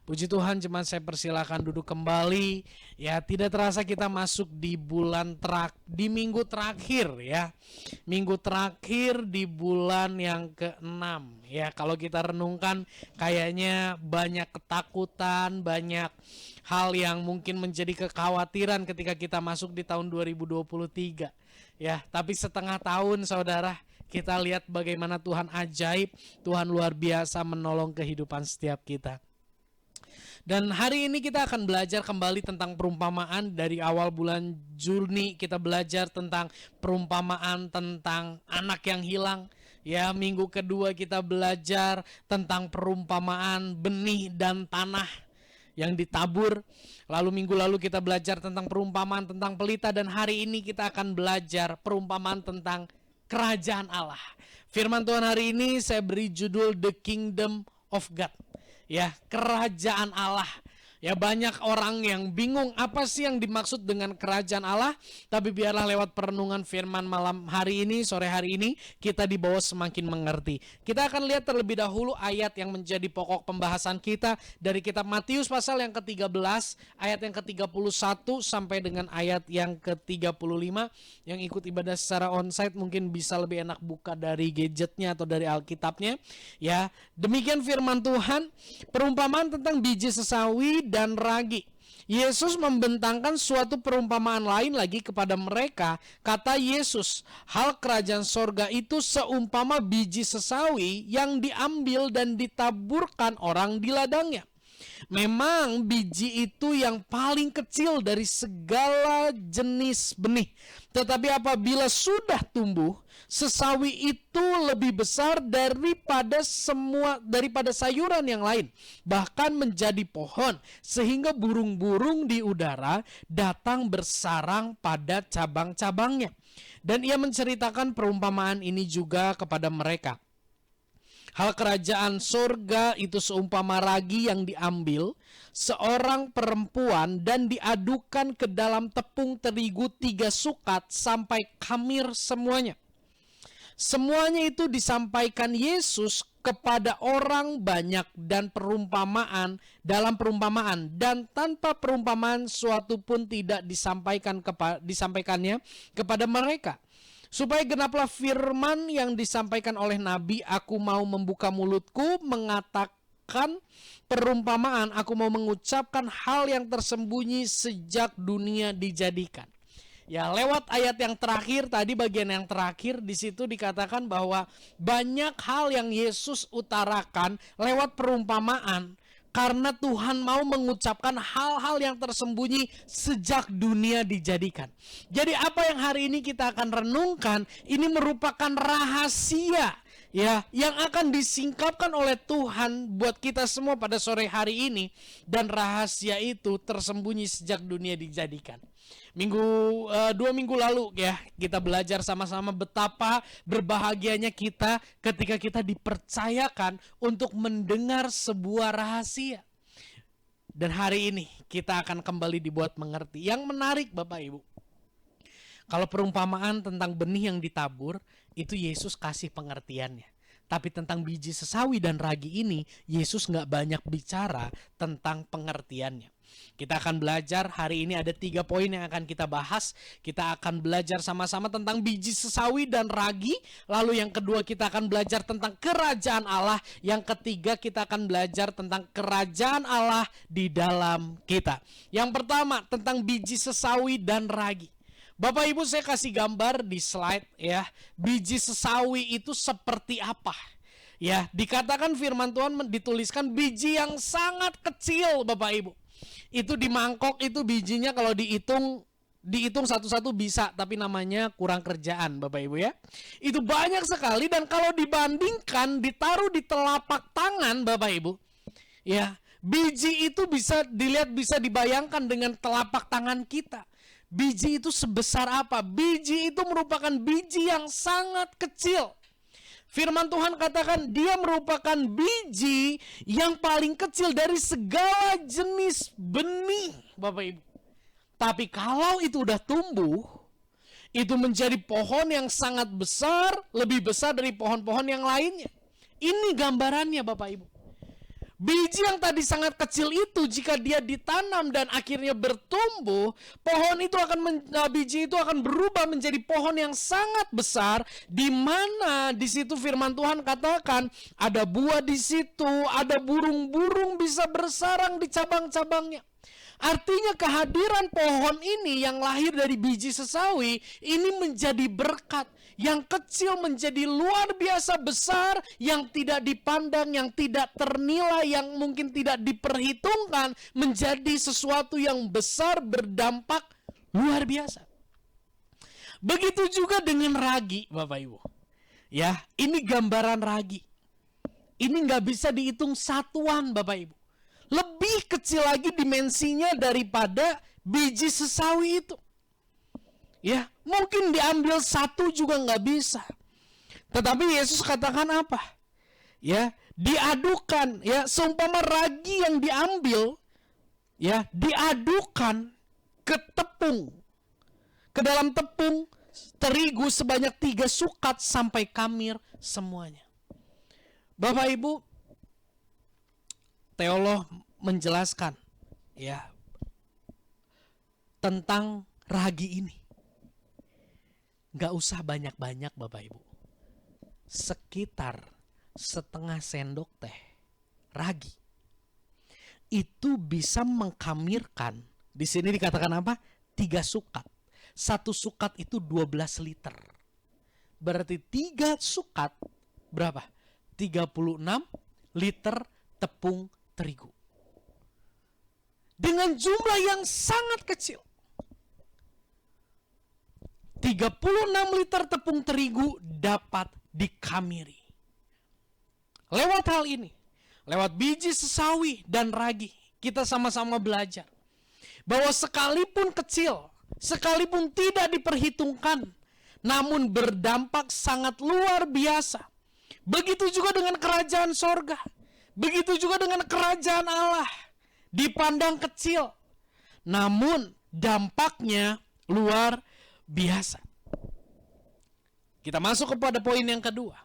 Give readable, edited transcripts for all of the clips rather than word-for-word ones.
Puji Tuhan, jemaat saya persilakan duduk kembali. Ya, tidak terasa kita masuk di di minggu terakhir ya. Minggu terakhir di bulan yang ke-6 ya. Kalau kita renungkan kayaknya banyak ketakutan, banyak hal yang mungkin menjadi kekhawatiran ketika kita masuk di tahun 2023. Ya, tapi setengah tahun saudara, kita lihat bagaimana Tuhan ajaib, Tuhan luar biasa menolong kehidupan setiap kita. Dan hari ini kita akan belajar kembali tentang perumpamaan. Dari awal bulan Juni kita belajar tentang perumpamaan tentang anak yang hilang. Ya, minggu kedua kita belajar tentang perumpamaan benih dan tanah yang ditabur. Lalu minggu lalu kita belajar tentang perumpamaan tentang pelita. Dan hari ini kita akan belajar perumpamaan tentang kerajaan Allah. Firman Tuhan hari ini saya beri judul The Kingdom of God. Ya, kerajaan Allah. Ya, banyak orang yang bingung apa sih yang dimaksud dengan kerajaan Allah. Tapi biarlah lewat perenungan firman malam hari ini, sore hari ini, kita dibawa semakin mengerti. Kita akan lihat terlebih dahulu ayat yang menjadi pokok pembahasan kita dari kitab Matius pasal yang ke-13, ayat yang ke-31 sampai dengan ayat yang ke-35. Yang ikut ibadah secara onsite mungkin bisa lebih enak buka dari gadgetnya atau dari Alkitabnya. Ya, demikian firman Tuhan, perumpamaan tentang biji sesawi dan ragi. Yesus membentangkan suatu perumpamaan lain lagi kepada mereka. Kata Yesus, hal kerajaan sorga itu seumpama biji sesawi yang diambil dan ditaburkan orang di ladangnya. Memang biji itu yang paling kecil dari segala jenis benih. Tetapi apabila sudah tumbuh, sesawi itu lebih besar daripada sayuran yang lain, bahkan menjadi pohon, sehingga burung-burung di udara datang bersarang pada cabang-cabangnya. Dan ia menceritakan perumpamaan ini juga kepada mereka. Hal kerajaan surga itu seumpama ragi yang diambil seorang perempuan dan diadukan ke dalam tepung terigu 3 sukat sampai khamir semuanya. Semuanya itu disampaikan Yesus kepada orang banyak dan dalam perumpamaan, dan tanpa perumpamaan suatu pun tidak disampaikannya kepada mereka. Supaya genaplah firman yang disampaikan oleh Nabi, aku mau membuka mulutku, mengatakan perumpamaan, aku mau mengucapkan hal yang tersembunyi sejak dunia dijadikan. Ya, lewat ayat yang terakhir tadi, bagian yang terakhir di situ dikatakan bahwa banyak hal yang Yesus utarakan lewat perumpamaan. Karena Tuhan mau mengucapkan hal-hal yang tersembunyi sejak dunia dijadikan. Jadi apa yang hari ini kita akan renungkan, ini merupakan rahasia ya yang akan disingkapkan oleh Tuhan buat kita semua pada sore hari ini. Dan rahasia itu tersembunyi sejak dunia dijadikan. 2 minggu lalu ya, kita belajar sama-sama betapa berbahagianya kita ketika kita dipercayakan untuk mendengar sebuah rahasia. Dan hari ini kita akan kembali dibuat mengerti. Yang menarik Bapak Ibu, kalau perumpamaan tentang benih yang ditabur, itu Yesus kasih pengertiannya. Tapi tentang biji sesawi dan ragi ini, Yesus gak banyak bicara tentang pengertiannya. Kita akan belajar hari ini ada 3 poin yang akan kita bahas. Kita akan belajar sama-sama tentang biji sesawi dan ragi. Lalu yang kedua kita akan belajar tentang kerajaan Allah. Yang ketiga kita akan belajar tentang kerajaan Allah di dalam kita. Yang pertama tentang biji sesawi dan ragi. Bapak Ibu, saya kasih gambar di slide ya. Biji sesawi itu seperti apa? Ya, dikatakan firman Tuhan dituliskan biji yang sangat kecil Bapak Ibu. Itu di mangkok itu bijinya kalau dihitung satu-satu bisa, tapi namanya kurang kerjaan Bapak Ibu ya. Itu banyak sekali, dan kalau dibandingkan ditaruh di telapak tangan Bapak Ibu ya, biji itu bisa dilihat, bisa dibayangkan dengan telapak tangan kita. Biji itu sebesar apa? Biji itu merupakan biji yang sangat kecil. Firman Tuhan katakan dia merupakan biji yang paling kecil dari segala jenis benih, Bapak Ibu. Tapi kalau itu udah tumbuh, itu menjadi pohon yang sangat besar, lebih besar dari pohon-pohon yang lainnya. Ini gambarannya Bapak Ibu. Biji yang tadi sangat kecil itu jika dia ditanam dan akhirnya bertumbuh, biji itu akan berubah menjadi pohon yang sangat besar, di mana di situ firman Tuhan katakan ada buah di situ, ada burung-burung bisa bersarang di cabang-cabangnya. Artinya kehadiran pohon ini yang lahir dari biji sesawi ini menjadi berkat. Yang kecil menjadi luar biasa besar, yang tidak dipandang, yang tidak ternilai, yang mungkin tidak diperhitungkan, menjadi sesuatu yang besar berdampak luar biasa. Begitu juga dengan ragi, Bapak Ibu. Ya, ini gambaran ragi. Ini nggak bisa dihitung satuan, Bapak Ibu. Lebih kecil lagi dimensinya daripada biji sesawi itu. Ya, mungkin diambil satu juga nggak bisa. Tetapi Yesus katakan apa? Ya, diadukan, ya, seumpama ragi yang diambil, ya, diadukan ke tepung, ke dalam tepung terigu sebanyak 3 sukat sampai kamir semuanya. Bapak Ibu, teolog menjelaskan, ya, tentang ragi ini. Gak usah banyak-banyak Bapak Ibu. Sekitar setengah sendok teh ragi. Itu bisa mengkamirkan, di sini dikatakan apa? 3 sukat. 1 sukat itu 12 liter. Berarti 3 sukat berapa? 36 liter tepung terigu. Dengan jumlah yang sangat kecil. 36 liter tepung terigu dapat dikamiri. Lewat hal ini, lewat biji sesawi dan ragi, kita sama-sama belajar bahwa sekalipun kecil, sekalipun tidak diperhitungkan, namun berdampak sangat luar biasa. Begitu juga dengan kerajaan sorga, begitu juga dengan kerajaan Allah. Dipandang kecil, namun dampaknya luar biasa. Kita masuk kepada poin yang kedua.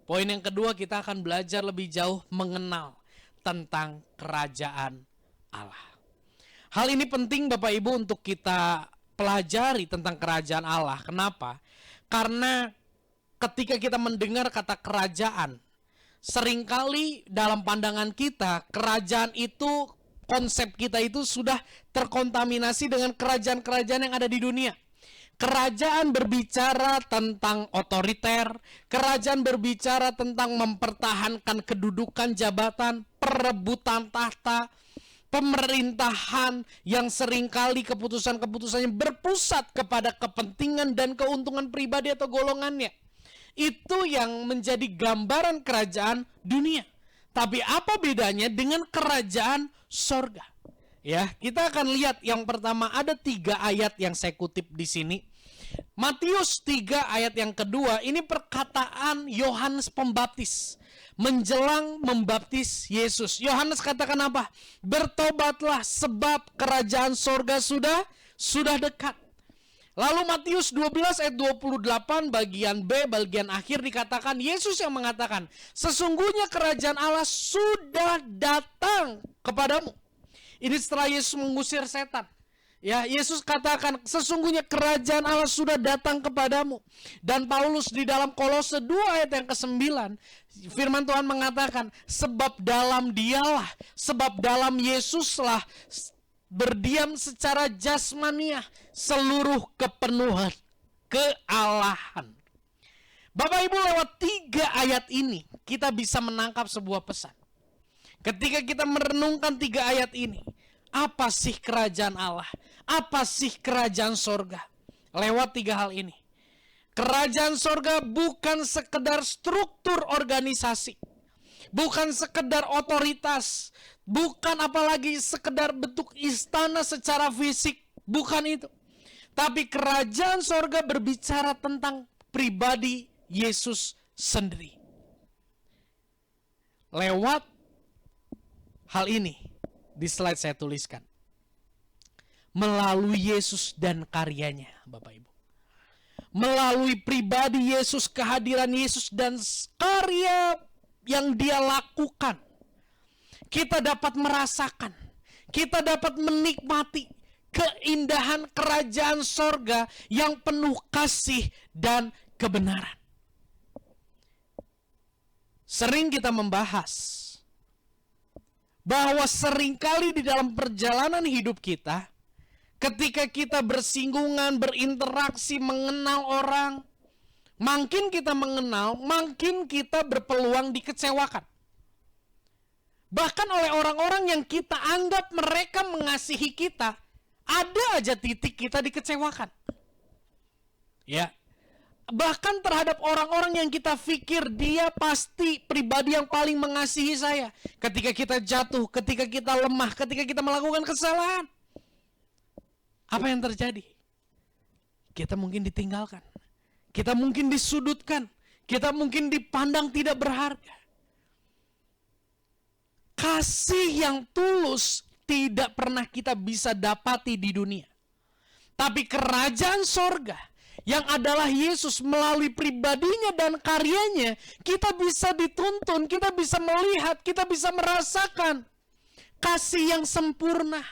Poin yang kedua, kita akan belajar lebih jauh mengenal tentang kerajaan Allah. Hal ini penting Bapak Ibu untuk kita pelajari tentang kerajaan Allah. Kenapa? Karena ketika kita mendengar kata kerajaan, seringkali dalam pandangan kita, kerajaan itu, konsep kita itu sudah terkontaminasi dengan kerajaan-kerajaan yang ada di dunia. Kerajaan berbicara tentang otoriter, kerajaan berbicara tentang mempertahankan kedudukan jabatan, perebutan tahta, pemerintahan yang seringkali keputusan-keputusannya berpusat kepada kepentingan dan keuntungan pribadi atau golongannya. Itu yang menjadi gambaran kerajaan dunia. Tapi apa bedanya dengan kerajaan sorga? Ya, kita akan lihat yang pertama ada 3 ayat yang saya kutip di sini. Matius 3 ayat yang kedua, ini perkataan Yohanes Pembaptis menjelang membaptis Yesus. Yohanes katakan apa? Bertobatlah sebab kerajaan sorga sudah dekat. Lalu Matius 12 ayat 28 bagian B, bagian akhir dikatakan Yesus yang mengatakan, sesungguhnya kerajaan Allah sudah datang kepadamu. Ini setelah Yesus mengusir setan. Ya, Yesus katakan sesungguhnya kerajaan Allah sudah datang kepadamu. Dan Paulus di dalam Kolose 2 ayat yang ke-9, firman Tuhan mengatakan, sebab dalam Dialah, sebab dalam Yesuslah berdiam secara jasmaniah seluruh kepenuhan kealahan. Bapak Ibu, lewat 3 ayat ini kita bisa menangkap sebuah pesan. Ketika kita merenungkan 3 ayat ini, apa sih kerajaan Allah? Apa sih kerajaan sorga? Lewat 3 hal ini. Kerajaan sorga bukan sekedar struktur organisasi. Bukan sekedar otoritas. Bukan apalagi sekedar bentuk istana secara fisik. Bukan itu. Tapi kerajaan sorga berbicara tentang pribadi Yesus sendiri. Lewat hal ini, di slide saya tuliskan. Melalui Yesus dan karyanya, Bapak Ibu. Melalui pribadi Yesus, kehadiran Yesus dan karya yang dia lakukan. kita dapat merasakan, kita dapat menikmati keindahan kerajaan sorga yang penuh kasih dan kebenaran. Sering kita membahas bahwa seringkali di dalam perjalanan hidup kita, ketika kita bersinggungan, berinteraksi, mengenal orang, makin kita mengenal, makin kita berpeluang dikecewakan. Bahkan oleh orang-orang yang kita anggap mereka mengasihi kita, ada aja titik kita dikecewakan. Ya. Bahkan terhadap orang-orang yang kita pikir dia pasti pribadi yang paling mengasihi saya. Ketika kita jatuh, ketika kita lemah, ketika kita melakukan kesalahan, apa yang terjadi? Kita mungkin ditinggalkan, kita mungkin disudutkan, kita mungkin dipandang tidak berharga. Kasih yang tulus tidak pernah kita bisa dapati di dunia. Tapi kerajaan sorga yang adalah Yesus melalui pribadinya dan karyanya, kita bisa dituntun, kita bisa melihat, kita bisa merasakan kasih yang sempurna.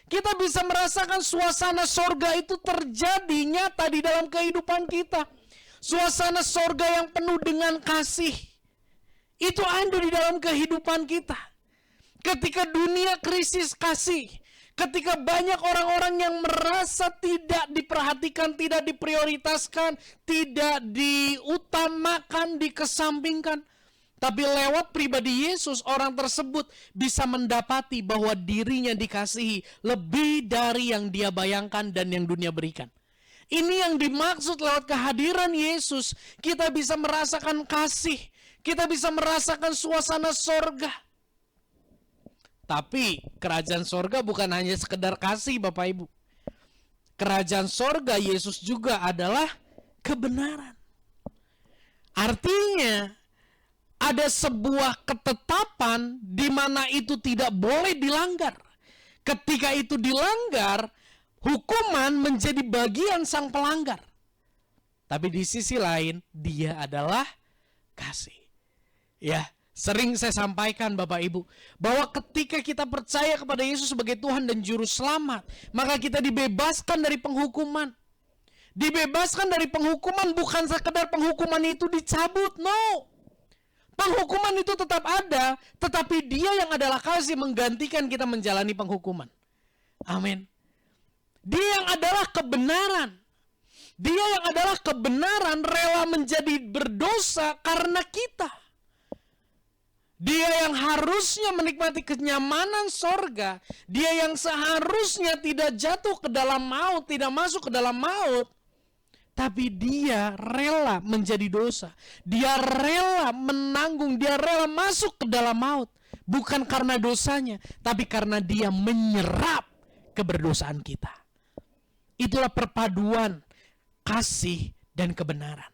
Kita bisa merasakan suasana sorga itu terjadi nyata di dalam kehidupan kita. Suasana sorga yang penuh dengan kasih, itu ada di dalam kehidupan kita. Ketika dunia krisis kasih, ketika banyak orang-orang yang merasa tidak diperhatikan, tidak diprioritaskan, tidak diutamakan, dikesampingkan, tapi lewat pribadi Yesus, orang tersebut bisa mendapati bahwa dirinya dikasihi lebih dari yang dia bayangkan dan yang dunia berikan. Ini yang dimaksud lewat kehadiran Yesus. Kita bisa merasakan kasih, kita bisa merasakan suasana sorga. Tapi kerajaan sorga bukan hanya sekedar kasih, Bapak Ibu. Kerajaan sorga Yesus juga adalah kebenaran. Artinya ada sebuah ketetapan di mana itu tidak boleh dilanggar. Ketika itu dilanggar, hukuman menjadi bagian sang pelanggar. Tapi di sisi lain, dia adalah kasih. Ya, sering saya sampaikan Bapak Ibu, bahwa ketika kita percaya kepada Yesus sebagai Tuhan dan Juru Selamat, maka kita dibebaskan dari penghukuman. Dibebaskan dari penghukuman bukan sekedar penghukuman itu dicabut, no. Penghukuman itu tetap ada, tetapi dia yang adalah kasih menggantikan kita menjalani penghukuman. Amin. Dia yang adalah kebenaran. Dia yang adalah kebenaran rela menjadi berdosa karena kita. Dia yang harusnya menikmati kenyamanan sorga, dia yang seharusnya tidak jatuh ke dalam maut, tidak masuk ke dalam maut, tapi dia rela menjadi dosa. Dia rela menanggung, dia rela masuk ke dalam maut. Bukan karena dosanya, tapi karena dia menyerap keberdosaan kita. Itulah perpaduan kasih dan kebenaran.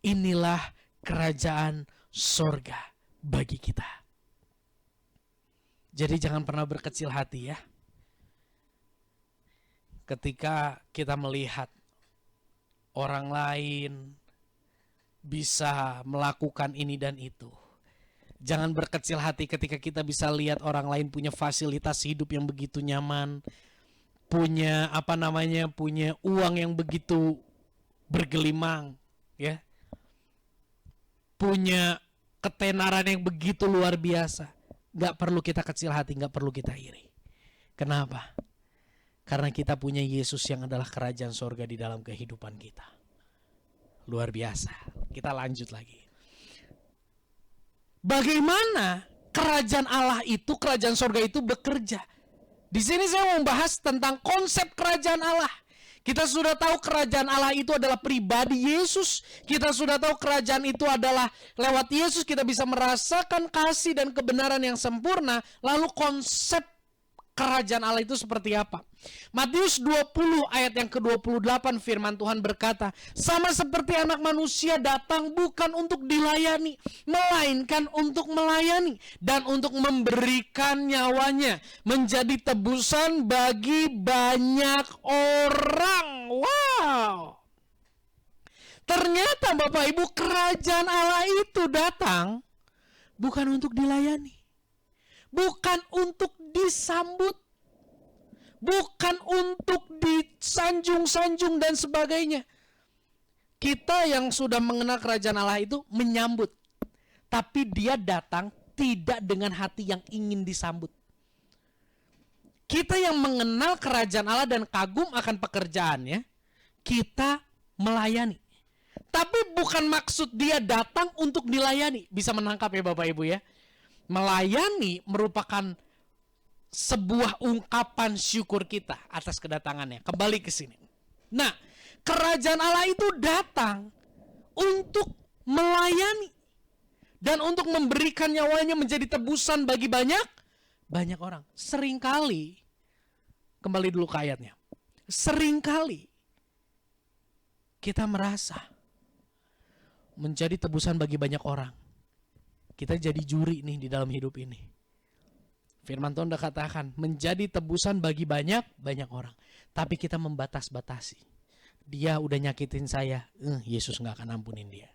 Inilah kerajaan sorga bagi kita. Jadi jangan pernah berkecil hati ya. Ketika kita melihat orang lain bisa melakukan ini dan itu. Jangan berkecil hati ketika kita bisa lihat orang lain punya fasilitas hidup yang begitu nyaman, punya punya uang yang begitu bergelimang, ya. Punya ketenaran yang begitu luar biasa. Gak perlu kita kecil hati, gak perlu kita iri. Kenapa? Karena kita punya Yesus yang adalah kerajaan sorga di dalam kehidupan kita. Luar biasa. Kita lanjut lagi. Bagaimana kerajaan Allah itu, kerajaan sorga itu bekerja? Di sini saya mau membahas tentang konsep kerajaan Allah. Kita sudah tahu kerajaan Allah itu adalah pribadi Yesus. Kita sudah tahu kerajaan itu adalah lewat Yesus kita bisa merasakan kasih dan kebenaran yang sempurna. Lalu konsep kerajaan Allah itu seperti apa? Matius 20 ayat yang ke-28 firman Tuhan berkata, sama seperti anak manusia datang bukan untuk dilayani, melainkan untuk melayani dan untuk memberikan nyawanya menjadi tebusan bagi banyak orang. Wow. Ternyata Bapak Ibu, kerajaan Allah itu datang bukan untuk dilayani, bukan untuk disambut, bukan untuk disanjung-sanjung dan sebagainya. Kita yang sudah mengenal kerajaan Allah itu menyambut, tapi dia datang tidak dengan hati yang ingin disambut. Kita yang mengenal kerajaan Allah dan kagum akan pekerjaannya, kita melayani. Tapi bukan maksud dia datang untuk dilayani. Bisa menangkap ya Bapak Ibu ya. Melayani merupakan sebuah ungkapan syukur kita atas kedatangannya. Kembali ke sini. Nah, kerajaan Allah itu datang untuk melayani dan untuk memberikan nyawanya menjadi tebusan bagi banyak orang. Seringkali, kembali dulu ke ayatnya. Seringkali kita merasa menjadi tebusan bagi banyak orang. Kita jadi juri nih di dalam hidup ini. Firman Tuhan udah katakan menjadi tebusan bagi banyak orang. Tapi kita membatas-batasi. Dia udah nyakitin saya, Yesus gak akan ampunin dia.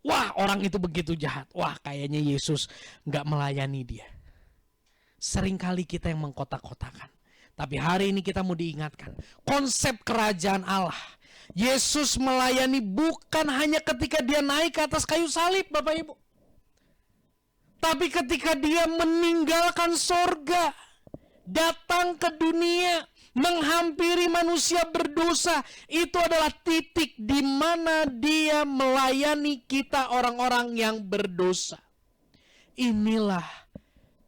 Wah, orang itu begitu jahat. Wah, kayaknya Yesus gak melayani dia. Seringkali kita yang mengkotak-kotakan. Tapi hari ini kita mau diingatkan. Konsep kerajaan Allah. Yesus melayani bukan hanya ketika dia naik ke atas kayu salib, Bapak Ibu. Tapi ketika dia meninggalkan sorga. Datang ke dunia. Menghampiri manusia berdosa, itu adalah titik di mana dia melayani kita orang-orang yang berdosa. Inilah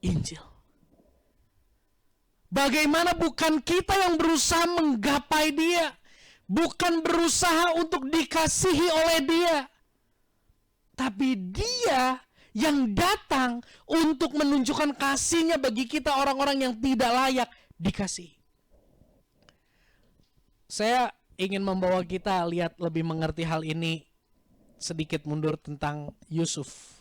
Injil. Bagaimana bukan kita yang berusaha menggapai dia, bukan berusaha untuk dikasihi oleh dia, tapi dia yang datang untuk menunjukkan kasihnya bagi kita orang-orang yang tidak layak dikasihi. Saya ingin membawa kita lihat lebih mengerti hal ini sedikit mundur tentang Yusuf.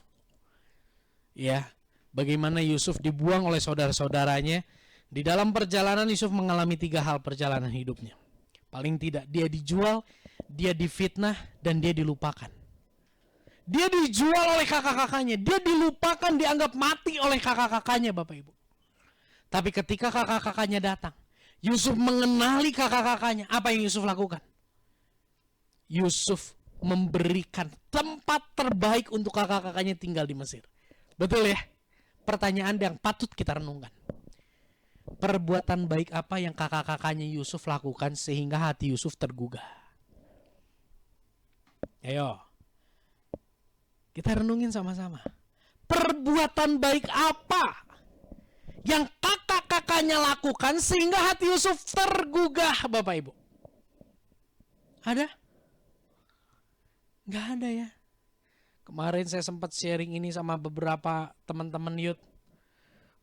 Ya, bagaimana Yusuf dibuang oleh saudara-saudaranya. Di dalam perjalanan Yusuf mengalami 3 hal perjalanan hidupnya. Paling tidak dia dijual, dia difitnah, dan dia dilupakan. Dia dijual oleh kakak-kakaknya, dia dilupakan, dianggap mati oleh kakak-kakaknya Bapak Ibu. Tapi ketika kakak-kakaknya datang, Yusuf mengenali kakak-kakaknya. Apa yang Yusuf lakukan? Yusuf memberikan tempat terbaik untuk kakak-kakaknya tinggal di Mesir. Betul ya? Pertanyaan yang patut kita renungkan. Perbuatan baik apa yang kakak-kakaknya Yusuf lakukan sehingga hati Yusuf tergugah? Ayo. Kita renungin sama-sama. Perbuatan baik apa yang kakak-kakaknya lakukan sehingga hati Yusuf tergugah, Bapak Ibu? Ada? Gak ada ya. Kemarin saya sempat sharing ini sama beberapa teman-teman youth.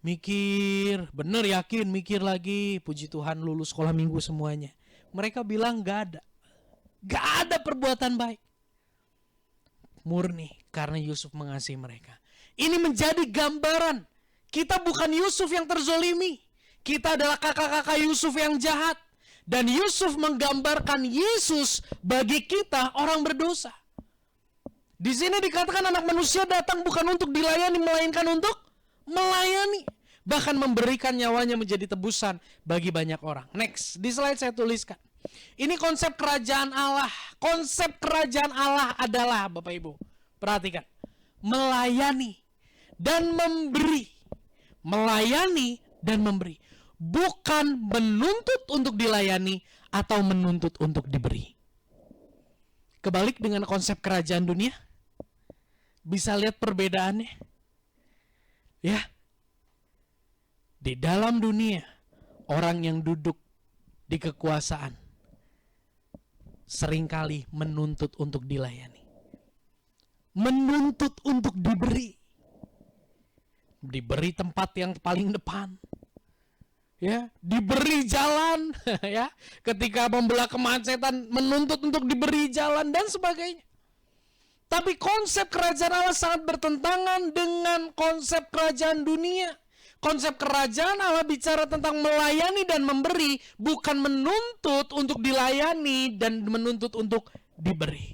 Mikir, bener yakin, mikir lagi. Puji Tuhan lulus sekolah minggu semuanya. Mereka bilang gak ada. Gak ada perbuatan baik. Murni karena Yusuf mengasihi mereka. Ini menjadi gambaran. Kita bukan Yusuf yang terzolimi. Kita adalah kakak-kakak Yusuf yang jahat. Dan Yusuf menggambarkan Yesus bagi kita orang berdosa. Di sini dikatakan anak manusia datang bukan untuk dilayani, melainkan untuk melayani. Bahkan memberikan nyawanya menjadi tebusan bagi banyak orang. Next, di slide saya tuliskan. Ini konsep kerajaan Allah. Konsep kerajaan Allah adalah, Bapak Ibu, perhatikan. Melayani dan memberi. Melayani dan memberi. Bukan menuntut untuk dilayani atau menuntut untuk diberi. Kebalik dengan konsep kerajaan dunia. Bisa lihat perbedaannya. Ya. Di dalam dunia, orang yang duduk di kekuasaan seringkali menuntut untuk dilayani. Menuntut untuk diberi. Diberi tempat yang paling depan. Ya, diberi jalan, ya. Ketika membelah kemacetan, menuntut untuk diberi jalan dan sebagainya. Tapi konsep kerajaan Allah sangat bertentangan dengan konsep kerajaan dunia. Konsep kerajaan Allah bicara tentang melayani dan memberi, bukan menuntut untuk dilayani dan menuntut untuk diberi.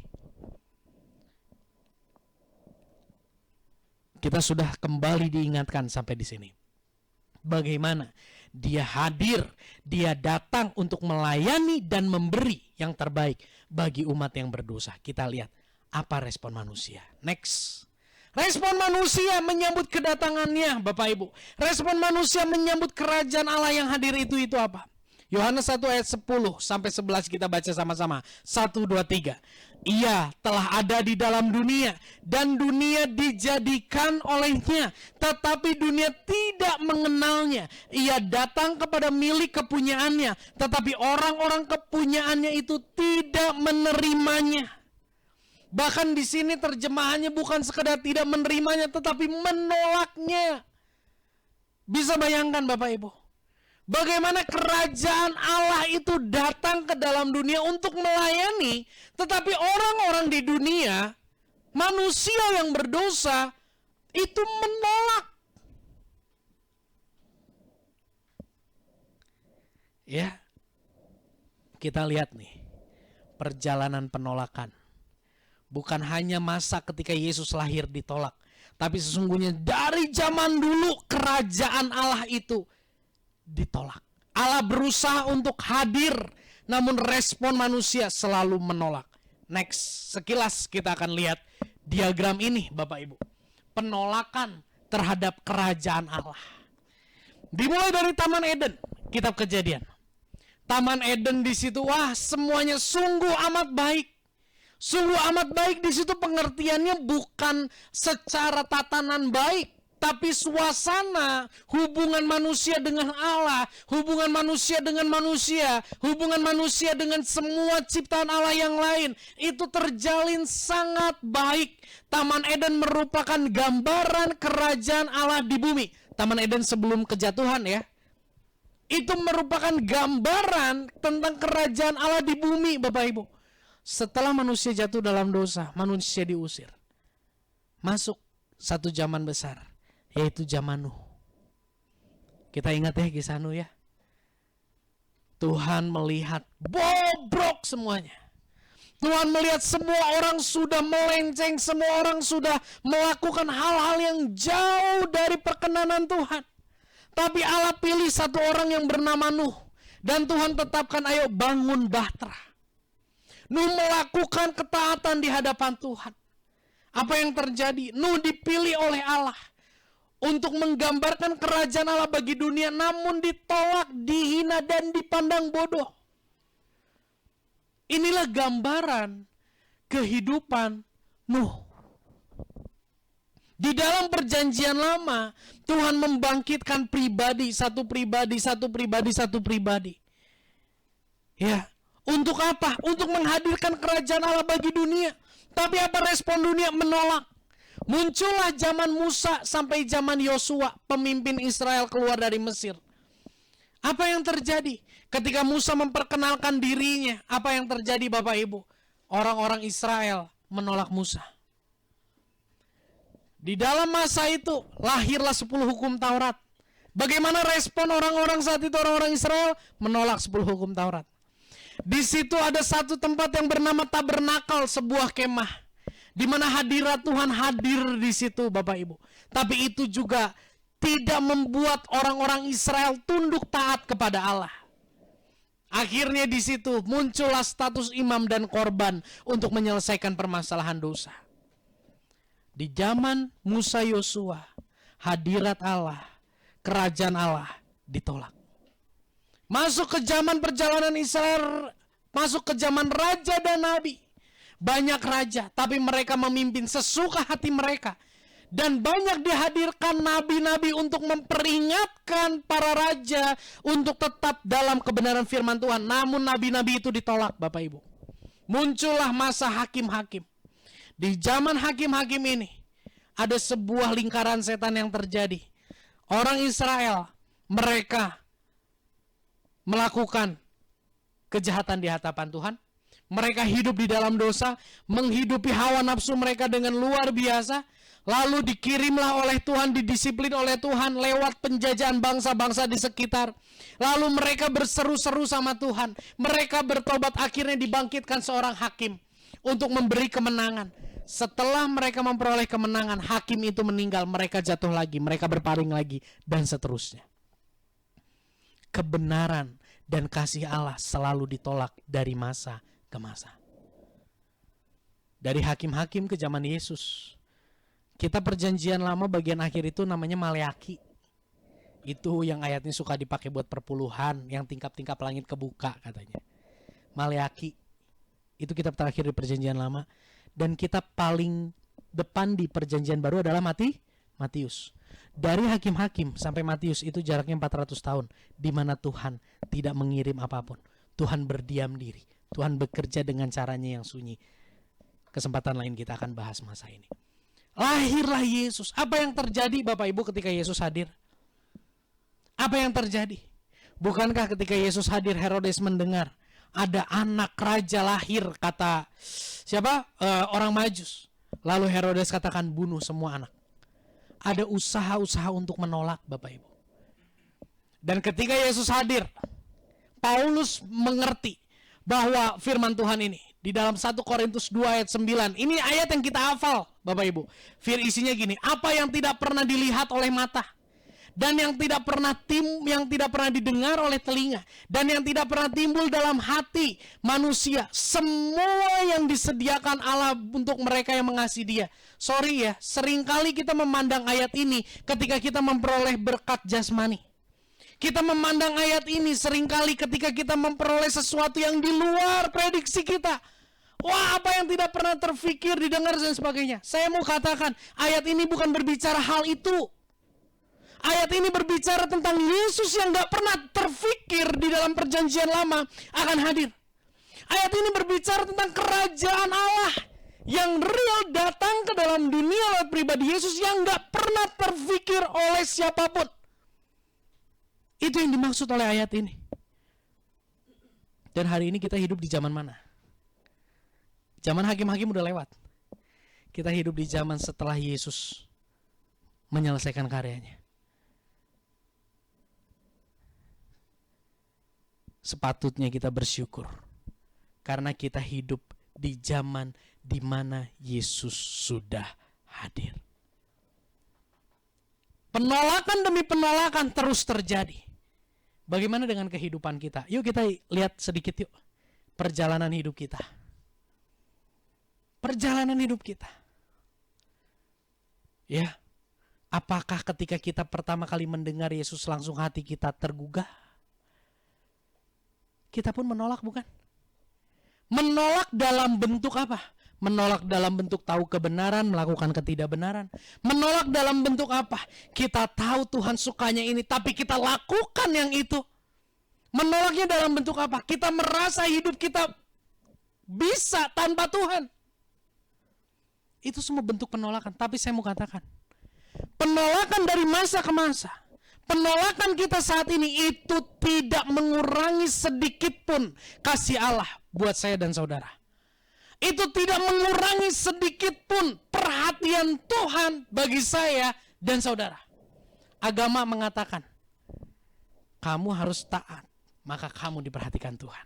Kita sudah kembali diingatkan sampai di sini. bagaimana dia hadir, dia datang untuk melayani dan memberi yang terbaik bagi umat yang berdosa. Kita lihat apa respon manusia. Next. Respon manusia menyambut kedatangannya, Bapak Ibu. Respon manusia menyambut kerajaan Allah yang hadir itu apa? Yohanes 1 ayat 10 sampai 11 kita baca sama-sama. 1, 2, 3. Ia telah ada di dalam dunia dan dunia dijadikan olehnya, tetapi dunia tidak mengenalnya. Ia datang kepada milik kepunyaannya, tetapi orang-orang kepunyaannya itu tidak menerimanya. Bahkan di sini terjemahannya bukan sekedar tidak menerimanya, tetapi menolaknya. Bisa bayangkan Bapak Ibu, bagaimana kerajaan Allah itu datang ke dalam dunia untuk melayani, tetapi orang-orang di dunia, manusia yang berdosa, itu menolak. Ya, kita lihat nih, perjalanan penolakan. Bukan hanya masa ketika Yesus lahir ditolak, tapi sesungguhnya dari zaman dulu kerajaan Allah itu ditolak. Allah berusaha untuk hadir, namun respon manusia selalu menolak. Next, sekilas kita akan lihat diagram ini Bapak Ibu. Penolakan terhadap kerajaan Allah. Dimulai dari Taman Eden, kitab Kejadian. Taman Eden di situ, wah semuanya sungguh amat baik. Sungguh amat baik di situ pengertiannya bukan secara tatanan baik, tapi suasana hubungan manusia dengan Allah, hubungan manusia dengan manusia, hubungan manusia dengan semua ciptaan Allah yang lain, itu terjalin sangat baik. Taman Eden merupakan gambaran kerajaan Allah di bumi. Taman Eden sebelum kejatuhan ya. Itu merupakan gambaran tentang kerajaan Allah di bumi Bapak Ibu. Setelah manusia jatuh dalam dosa, manusia diusir. Masuk satu zaman besar, yaitu zaman Nuh. Kita ingat ya kisah Nuh ya. Tuhan melihat bobrok semuanya. Tuhan melihat semua orang sudah melenceng, semua orang sudah melakukan hal-hal yang jauh dari perkenanan Tuhan. Tapi Allah pilih satu orang yang bernama Nuh. Dan Tuhan tetapkan, ayo bangun bahtera. Nuh melakukan ketaatan di hadapan Tuhan. Apa yang terjadi? Nuh dipilih oleh Allah untuk menggambarkan kerajaan Allah bagi dunia, namun ditolak, dihina, dan dipandang bodoh. Inilah gambaran kehidupan Nuh. Di dalam perjanjian lama, Tuhan membangkitkan pribadi, satu pribadi. Ya. Untuk apa? Untuk menghadirkan kerajaan Allah bagi dunia. Tapi apa respon dunia? Menolak. Muncullah zaman Musa sampai zaman Yosua, pemimpin Israel keluar dari Mesir. Apa yang terjadi? Ketika Musa memperkenalkan dirinya, apa yang terjadi Bapak Ibu? Orang-orang Israel menolak Musa. Di dalam masa itu, lahirlah 10 hukum Taurat. Bagaimana respon orang-orang saat itu, orang-orang Israel? Menolak 10 hukum Taurat. Di situ ada satu tempat yang bernama tabernakel, sebuah kemah, di mana hadirat Tuhan hadir di situ Bapak Ibu. Tapi itu juga tidak membuat orang-orang Israel tunduk taat kepada Allah. Akhirnya di situ muncullah status imam dan korban untuk menyelesaikan permasalahan dosa. Di zaman Musa Yosua, hadirat Allah, kerajaan Allah ditolak. Masuk ke zaman perjalanan Israel, masuk ke zaman raja dan nabi. Banyak raja, tapi mereka memimpin sesuka hati mereka. Dan banyak dihadirkan nabi-nabi untuk memperingatkan para raja untuk tetap dalam kebenaran firman Tuhan. Namun nabi-nabi itu ditolak Bapak Ibu. Muncullah masa hakim-hakim. Di zaman hakim-hakim ini, ada sebuah lingkaran setan yang terjadi. Orang Israel, mereka melakukan kejahatan di hadapan Tuhan. Mereka hidup di dalam dosa, menghidupi hawa nafsu mereka dengan luar biasa. Lalu dikirimlah oleh Tuhan, didisiplin oleh Tuhan lewat penjajahan bangsa-bangsa di sekitar. Lalu mereka berseru-seru sama Tuhan. Mereka bertobat, akhirnya dibangkitkan seorang hakim untuk memberi kemenangan. Setelah mereka memperoleh kemenangan, hakim itu meninggal, mereka jatuh lagi, mereka berpaling lagi, dan seterusnya. kebenaran dan kasih Allah selalu ditolak dari masa ke masa. Dari hakim-hakim ke zaman Yesus. Kita perjanjian lama bagian akhir itu namanya Maleaki. Itu yang ayatnya suka dipakai buat perpuluhan, yang tingkap-tingkap langit kebuka katanya. Maleaki. Itu kitab terakhir di perjanjian lama. Dan kitab paling depan di perjanjian baru adalah Matius. Dari hakim-hakim sampai Matius itu jaraknya 400 tahun, di mana Tuhan tidak mengirim apapun. Tuhan berdiam diri. Tuhan bekerja dengan caranya yang sunyi. Kesempatan lain kita akan bahas masa ini. Lahirlah Yesus. Apa yang terjadi Bapak Ibu ketika Yesus hadir? Apa yang terjadi? Bukankah ketika Yesus hadir Herodes mendengar ada anak raja lahir, kata siapa? Orang Majus. Lalu Herodes katakan bunuh semua anak. Ada usaha-usaha untuk menolak Bapak Ibu. Dan ketika Yesus hadir, Paulus mengerti bahwa firman Tuhan ini di dalam 1 Korintus 2 ayat 9. Ini ayat yang kita hafal Bapak Ibu. Isinya gini, apa yang tidak pernah dilihat oleh mata, dan yang tidak pernah didengar oleh telinga, dan yang tidak pernah timbul dalam hati manusia, semua yang disediakan Allah untuk mereka yang mengasihi Dia. Sorry ya, seringkali kita memandang ayat ini ketika kita memperoleh berkat jasmani. Kita memandang ayat ini seringkali ketika kita memperoleh sesuatu yang di luar prediksi kita. Wah, apa yang tidak pernah terfikir, didengar dan sebagainya. Saya mau katakan, ayat ini bukan berbicara hal itu. Ayat ini berbicara tentang Yesus yang gak pernah terfikir di dalam perjanjian lama akan hadir. Ayat ini berbicara tentang kerajaan Allah yang real datang ke dalam dunia lewat pribadi Yesus yang gak pernah terfikir oleh siapapun. Itu yang dimaksud oleh ayat ini. Dan hari ini kita hidup di zaman mana? Zaman hakim-hakim udah lewat. Kita hidup di zaman setelah Yesus menyelesaikan karyanya. Sepatutnya kita bersyukur karena kita hidup di zaman di mana Yesus sudah hadir. Penolakan demi penolakan terus terjadi. Bagaimana dengan kehidupan kita? Yuk kita lihat sedikit yuk perjalanan hidup kita. Perjalanan hidup kita. Ya, apakah ketika kita pertama kali mendengar Yesus langsung hati kita tergugah? Kita pun menolak, bukan? Menolak dalam bentuk apa? Menolak dalam bentuk tahu kebenaran, melakukan ketidakbenaran. Menolak dalam bentuk apa? Kita tahu Tuhan sukanya ini, tapi kita lakukan yang itu. Menolaknya dalam bentuk apa? Kita merasa hidup kita bisa tanpa Tuhan. Itu semua bentuk penolakan. Tapi saya mau katakan, penolakan dari masa ke masa, penolakan kita saat ini itu tidak mengurangi sedikit pun kasih Allah buat saya dan saudara. Itu tidak mengurangi sedikit pun perhatian Tuhan bagi saya dan saudara. Agama mengatakan, kamu harus taat, maka kamu diperhatikan Tuhan.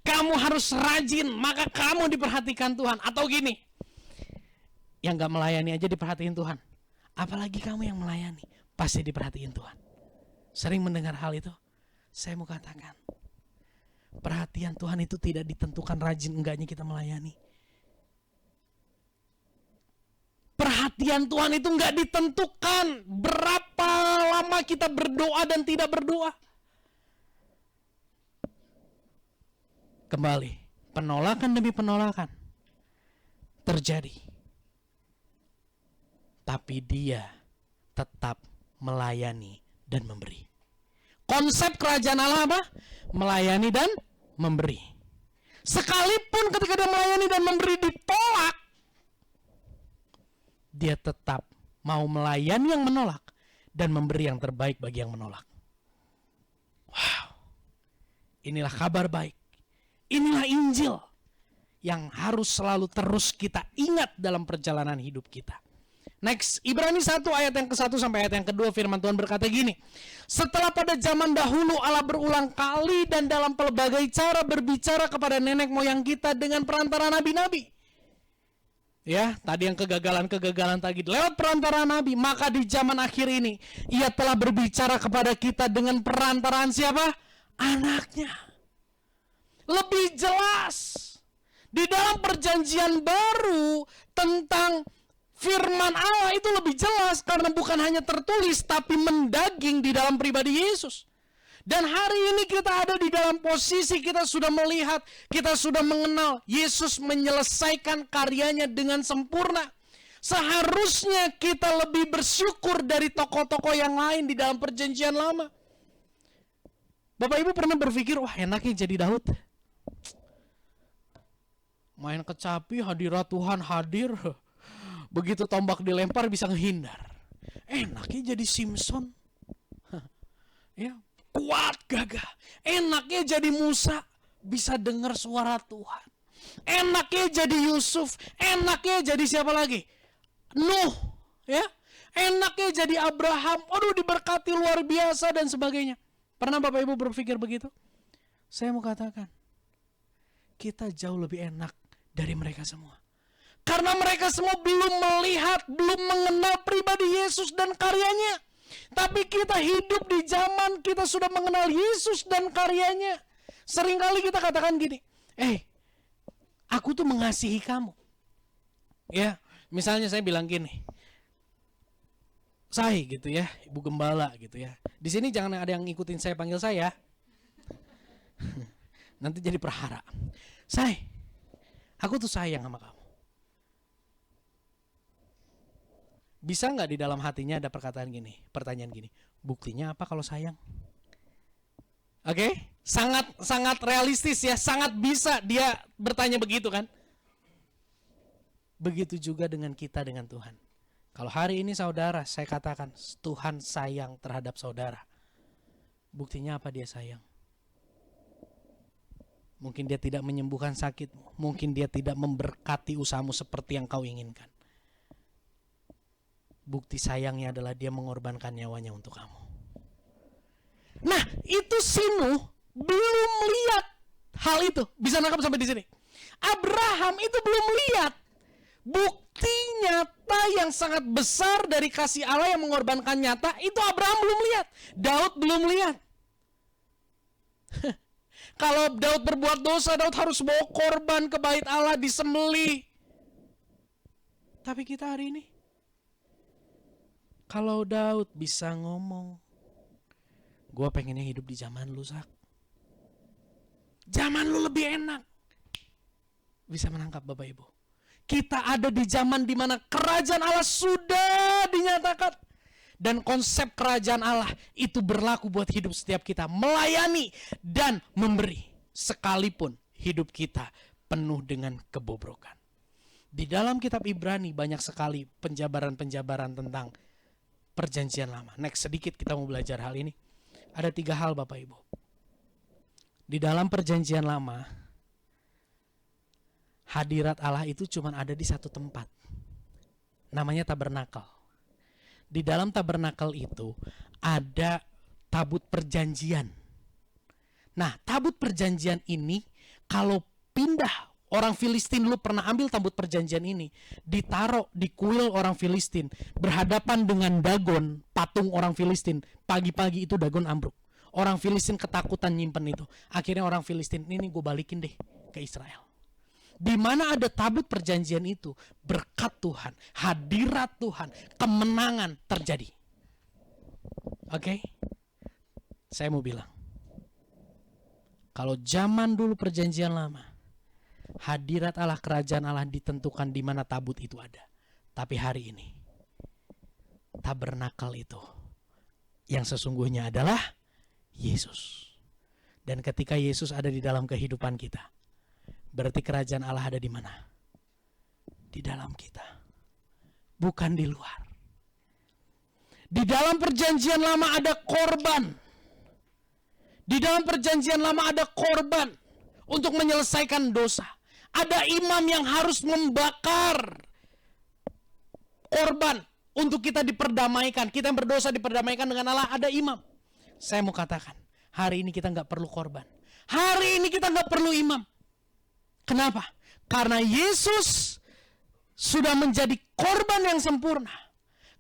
Kamu harus rajin, maka kamu diperhatikan Tuhan. Atau gini, yang gak melayani aja diperhatiin Tuhan, apalagi kamu yang melayani, pasti diperhatiin Tuhan. Sering mendengar hal itu. Saya mau katakan, perhatian Tuhan itu tidak ditentukan rajin enggaknya kita melayani. Perhatian Tuhan itu enggak ditentukan berapa lama kita berdoa dan tidak berdoa. Kembali, penolakan demi penolakan terjadi. Tapi Dia tetap melayani dan memberi. Konsep kerajaan Allah apa? Melayani dan memberi. Sekalipun ketika Dia melayani dan memberi ditolak, Dia tetap mau melayani yang menolak dan memberi yang terbaik bagi yang menolak. Wow. Inilah kabar baik. Inilah Injil yang harus selalu terus kita ingat dalam perjalanan hidup kita. Next, Ibrani 1 ayat yang ke-1 sampai ayat yang ke-2 firman Tuhan berkata gini. Setelah pada zaman dahulu Allah berulang kali dan dalam pelbagai cara berbicara kepada nenek moyang kita dengan perantara nabi-nabi. Ya, tadi yang kegagalan tadi lewat perantara nabi, maka di zaman akhir ini Ia telah berbicara kepada kita dengan perantaraan siapa? anaknya. Lebih jelas. Di dalam perjanjian baru tentang firman Allah itu lebih jelas karena bukan hanya tertulis tapi mendaging di dalam pribadi Yesus. Dan hari ini kita ada di dalam posisi kita sudah melihat, kita sudah mengenal Yesus menyelesaikan karyanya dengan sempurna. Seharusnya kita lebih bersyukur dari tokoh-tokoh yang lain di dalam perjanjian lama. Bapak Ibu pernah berpikir, wah enaknya jadi Daud. Main kecapi, hadirat Tuhan hadir. Begitu tombak dilempar bisa ngehindar. Enaknya jadi Simpson. Ya, kuat gagah. Enaknya jadi Musa, bisa dengar suara Tuhan. Enaknya jadi Yusuf, enaknya jadi siapa lagi? Nuh, ya. Enaknya jadi Abraham. Aduh, diberkati luar biasa dan sebagainya. Pernah Bapak Ibu berpikir begitu? Saya mau katakan, kita jauh lebih enak dari mereka semua. Karena mereka semua belum melihat, belum mengenal pribadi Yesus dan karyanya. Tapi kita hidup di zaman kita sudah mengenal Yesus dan karyanya. Seringkali kita katakan gini, aku tuh mengasihi kamu. Ya, misalnya saya bilang gini, saya gitu ya, Ibu Gembala gitu ya. Di sini jangan ada yang ngikutin saya panggil saya. Nanti jadi perhara. Aku tuh sayang sama kamu. Bisa nggak di dalam hatinya ada pertanyaan gini, buktinya apa kalau sayang? Oke, sangat realistis ya, sangat bisa dia bertanya begitu kan? Begitu juga dengan kita dengan Tuhan. Kalau hari ini saudara, saya katakan Tuhan sayang terhadap saudara. Buktinya apa dia sayang? Mungkin dia tidak menyembuhkan sakitmu, mungkin dia tidak memberkati usahamu seperti yang kau inginkan. Bukti sayangnya adalah dia mengorbankan nyawanya untuk kamu. Nah, itu Nuh belum lihat hal itu. Bisa nangkap sampai di sini. Abraham itu belum lihat bukti nyata yang sangat besar dari kasih Allah yang mengorbankan nyata. Itu Abraham belum lihat. Daud belum lihat. Kalau Daud berbuat dosa, Daud harus bawa korban ke bait Allah, disembelih. Tapi kita hari ini, kalau Daud bisa ngomong, gue pengennya hidup di zaman lu, Sak. Zaman lu lebih enak. Bisa menangkap Bapak Ibu. Kita ada di zaman di mana kerajaan Allah sudah dinyatakan. Dan konsep kerajaan Allah itu berlaku buat hidup setiap kita. Melayani dan memberi. Sekalipun hidup kita penuh dengan kebobrokan. Di dalam kitab Ibrani banyak sekali penjabaran-penjabaran tentang perjanjian lama. Next sedikit kita mau belajar hal ini. Ada 3 hal Bapak Ibu. Di dalam perjanjian lama, hadirat Allah itu cuma ada di satu tempat. Namanya tabernakel. Di dalam tabernakel itu ada tabut perjanjian. Nah, tabut perjanjian ini kalau pindah, orang Filistin dulu pernah ambil tabut perjanjian ini, ditaruh di kuil orang Filistin, berhadapan dengan Dagon, patung orang Filistin. Pagi-pagi itu Dagon ambruk. Orang Filistin ketakutan nyimpen itu. Akhirnya orang Filistin, ini gue balikin deh ke Israel. Di mana ada tabut perjanjian itu, berkat Tuhan, hadirat Tuhan, kemenangan terjadi. Oke? Saya mau bilang, kalau zaman dulu perjanjian lama, hadirat Allah, kerajaan Allah ditentukan di mana tabut itu ada. Tapi hari ini, tabernakel itu yang sesungguhnya adalah Yesus. Dan ketika Yesus ada di dalam kehidupan kita, berarti kerajaan Allah ada di mana? Di dalam kita. Bukan di luar. Di dalam perjanjian lama ada korban. Di dalam perjanjian lama ada korban untuk menyelesaikan dosa. Ada imam yang harus membakar korban untuk kita diperdamaikan. Kita yang berdosa diperdamaikan dengan Allah, ada imam. Saya mau katakan, hari ini kita gak perlu korban. Hari ini kita gak perlu imam. Kenapa? Karena Yesus sudah menjadi korban yang sempurna.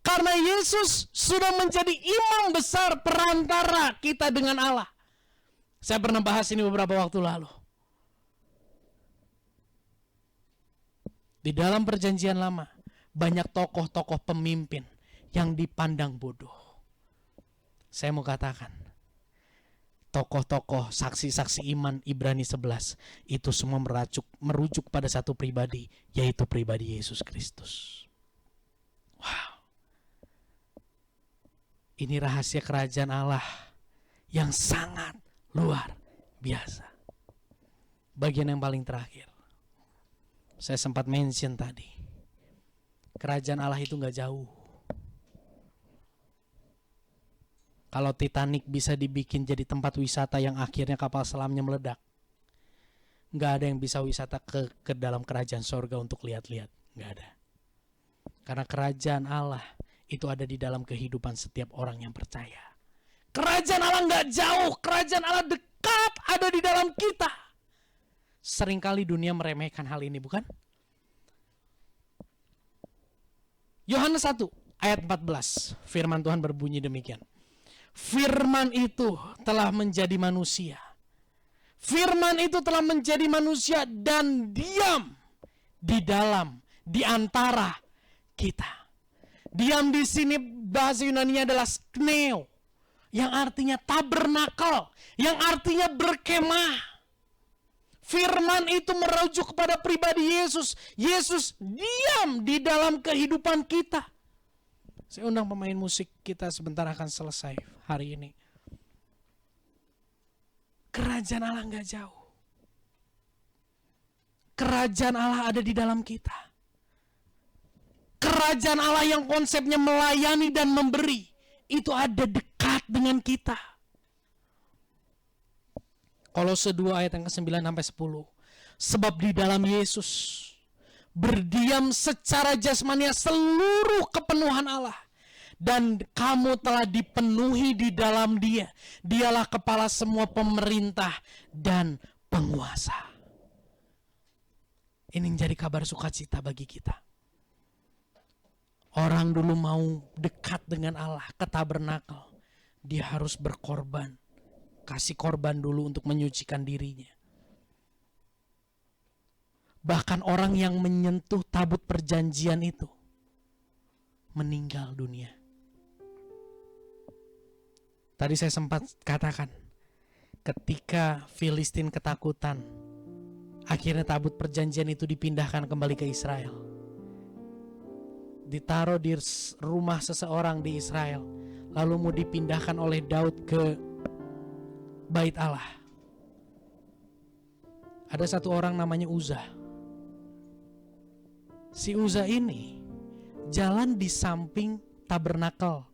Karena Yesus sudah menjadi imam besar perantara kita dengan Allah. Saya pernah bahas ini beberapa waktu lalu. Di dalam perjanjian lama, banyak tokoh-tokoh pemimpin yang dipandang bodoh. Saya mau katakan, tokoh-tokoh saksi-saksi iman Ibrani 11 itu semua merujuk pada satu pribadi, yaitu pribadi Yesus Kristus. Wow. Ini rahasia kerajaan Allah yang sangat luar biasa. Bagian yang paling terakhir, saya sempat mention tadi, kerajaan Allah itu gak jauh. Kalau Titanic bisa dibikin jadi tempat wisata yang akhirnya kapal selamnya meledak, gak ada yang bisa wisata ke dalam kerajaan sorga untuk lihat-lihat. Gak ada. Karena kerajaan Allah itu ada di dalam kehidupan setiap orang yang percaya. Kerajaan Allah gak jauh, kerajaan Allah dekat, ada di dalam kita. Seringkali dunia meremehkan hal ini, bukan? Yohanes 1 ayat 14, firman Tuhan berbunyi demikian. Firman itu telah menjadi manusia. Firman itu telah menjadi manusia dan diam di antara kita. Diam di sini bahasa Yunani adalah skneo, yang artinya tabernakel, yang artinya berkemah. Firman itu merujuk kepada pribadi Yesus. Yesus diam di dalam kehidupan kita. Saya undang pemain musik kita sebentar akan selesai hari ini. Kerajaan Allah gak jauh. Kerajaan Allah ada di dalam kita. Kerajaan Allah yang konsepnya melayani dan memberi, itu ada dekat dengan kita. Kolose 2 ayat yang ke-9 sampai 10. Sebab di dalam Yesus berdiam secara jasmania seluruh kepenuhan Allah, dan kamu telah dipenuhi di dalam Dia. Dialah kepala semua pemerintah dan penguasa. Ini menjadi kabar sukacita bagi kita. Orang dulu mau dekat dengan Allah, ke tabernakel, dia harus berkorban. Kasih korban dulu untuk menyucikan dirinya. Bahkan orang yang menyentuh tabut perjanjian itu meninggal dunia. Tadi saya sempat katakan, ketika Filistin ketakutan, akhirnya tabut perjanjian itu dipindahkan kembali ke Israel. Ditaruh di rumah seseorang di Israel, lalu mau dipindahkan oleh Daud ke Bait Allah. Ada satu orang namanya Uza. Si Uza ini jalan di samping tabernakel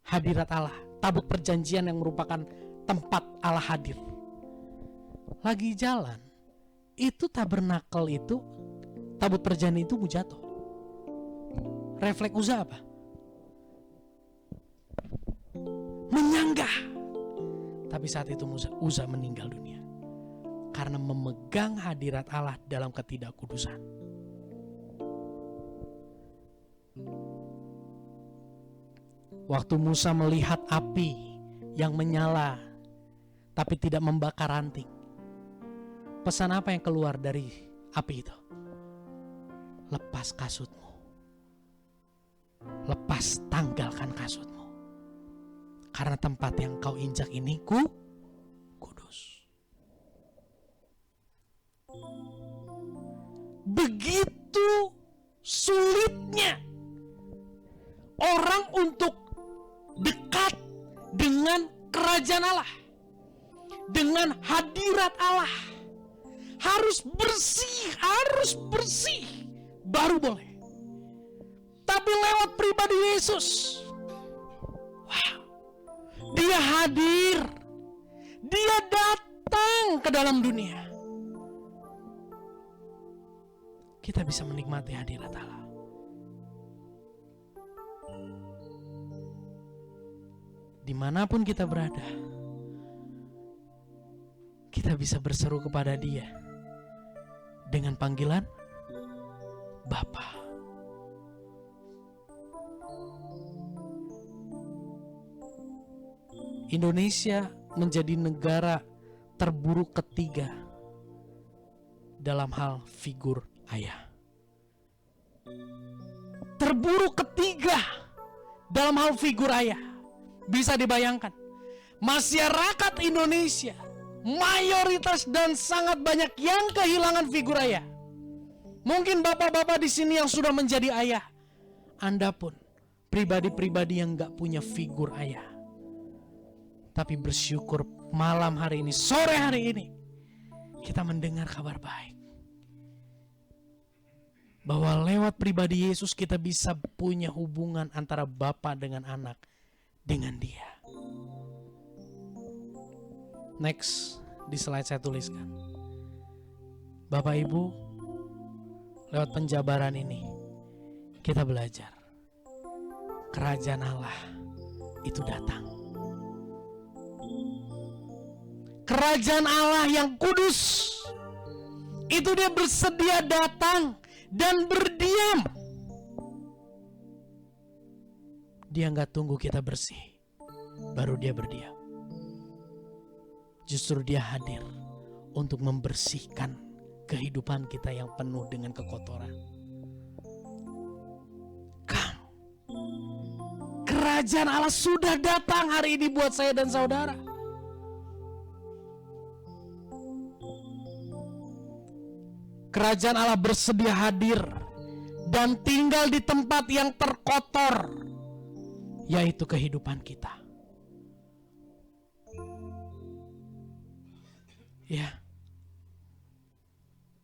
hadirat Allah, tabut perjanjian yang merupakan tempat Allah hadir. Lagi jalan, itu tabernakel itu, tabut perjanjian itu mau jatuh. Refleks Uza apa? Menyanggah. Tapi saat itu Uza meninggal dunia karena memegang hadirat Allah dalam ketidakkudusan. Waktu Musa melihat api yang menyala tapi tidak membakar ranting, pesan apa yang keluar dari api itu? Lepas kasutmu, lepas tanggalkan kasutmu. Karena tempat yang kau injak ini kudus. Begitu sulitnya orang untuk dekat dengan kerajaan Allah, dengan hadirat Allah. Harus bersih baru boleh. Tapi lewat pribadi Yesus, wow, Dia hadir, Dia datang ke dalam dunia. Kita bisa menikmati hadirat Allah. Dimanapun kita berada, kita bisa berseru kepada Dia dengan panggilan Bapa. Indonesia menjadi negara terburuk ketiga dalam hal figur ayah. Terburuk ketiga dalam hal figur ayah. Bisa dibayangkan, masyarakat Indonesia mayoritas dan sangat banyak yang kehilangan figur ayah. Mungkin bapak-bapak di sini yang sudah menjadi ayah, Anda pun pribadi-pribadi yang gak punya figur ayah. Tapi bersyukur malam hari ini, sore hari ini, kita mendengar kabar baik. Bahwa lewat pribadi Yesus kita bisa punya hubungan antara Bapa dengan anak dengan Dia. Next, di slide saya tuliskan. Bapak Ibu, lewat penjabaran ini kita belajar kerajaan Allah itu datang. Kerajaan Allah yang kudus itu Dia bersedia datang dan berdiam. Dia gak tunggu kita bersih baru Dia berdiam. Justru Dia hadir untuk membersihkan kehidupan kita yang penuh dengan kekotoran. Kerajaan Allah sudah datang hari ini buat saya dan saudara. Kerajaan Allah bersedia hadir dan tinggal di tempat yang terkotor, yaitu kehidupan kita. Ya,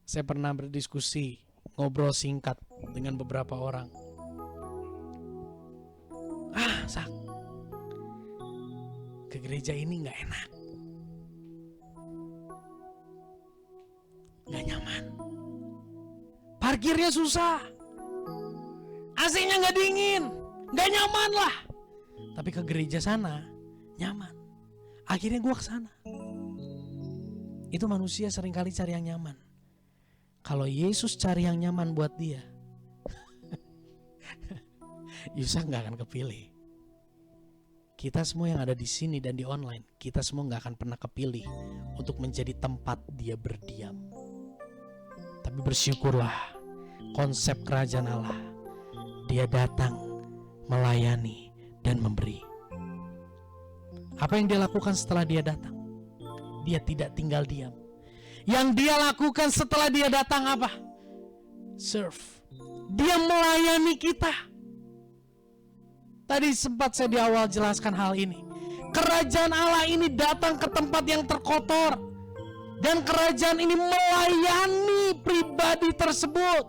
saya pernah berdiskusi, ngobrol singkat dengan beberapa orang. Sak, ke gereja ini gak enak, gak nyaman, parkirnya susah, AC-nya gak dingin, gak nyaman lah. Tapi ke gereja sana nyaman. Akhirnya gue kesana. Itu manusia seringkali cari yang nyaman. Kalau Yesus cari yang nyaman buat dia, Yesus gak akan kepilih. Kita semua yang ada di sini dan di online, kita semua gak akan pernah kepilih untuk menjadi tempat Dia berdiam. Tapi bersyukurlah, konsep kerajaan Allah, Dia datang, melayani, dan memberi. Apa yang Dia lakukan setelah Dia datang? Dia tidak tinggal diam. Yang Dia lakukan setelah Dia datang apa? Serve. Dia melayani kita. Tadi sempat saya di awal jelaskan hal ini. Kerajaan Allah ini datang ke tempat yang terkotor. Dan kerajaan ini melayani pribadi tersebut.